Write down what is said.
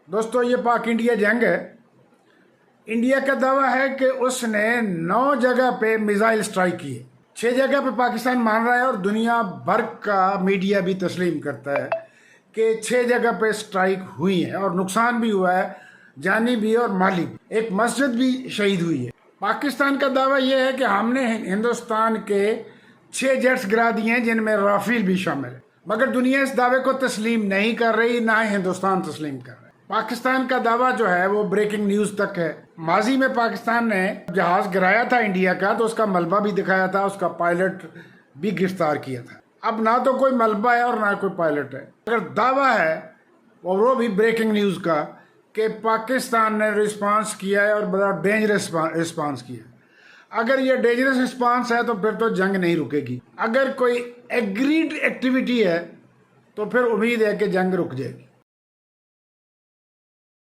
دوستو یہ پاک انڈیا جنگ ہے۔ انڈیا کا دعویٰ ہے کہ اس نے 9 جگہ پہ میزائل سٹرائک کیے، 6 جگہ پہ پاکستان مان رہا ہے اور دنیا بھر کا میڈیا بھی تسلیم کرتا ہے کہ 6 جگہ پہ سٹرائک ہوئی ہیں اور نقصان بھی ہوا ہے، جانی بھی اور مالی بھی۔ ایک مسجد بھی شہید ہوئی ہے۔ پاکستان کا دعویٰ یہ ہے کہ ہم نے ہندوستان کے 6 جیٹس گرا دیے ہیں جن میں رافیل بھی شامل ہے، مگر دنیا اس دعوے کو تسلیم نہیں کر رہی، نہ ہی ہندوستان تسلیم کر رہا ہے۔ پاکستان کا دعویٰ جو ہے وہ بریکنگ نیوز تک ہے۔ ماضی میں پاکستان نے جہاز گرایا تھا انڈیا کا تو اس کا ملبہ بھی دکھایا تھا، اس کا پائلٹ بھی گرفتار کیا تھا۔ اب نہ تو کوئی ملبہ ہے اور نہ کوئی پائلٹ ہے، اگر دعویٰ ہے اور وہ بھی بریکنگ نیوز کا کہ پاکستان نے رسپانس کیا ہے اور بڑا ڈینجرس رسپانس کیا ہے۔ اگر یہ ڈینجرس رسپانس ہے تو پھر تو جنگ نہیں رکے گی۔ اگر کوئی ایگریڈ ایکٹیویٹی ہے تو پھر امید ہے کہ جنگ رک جائے گی۔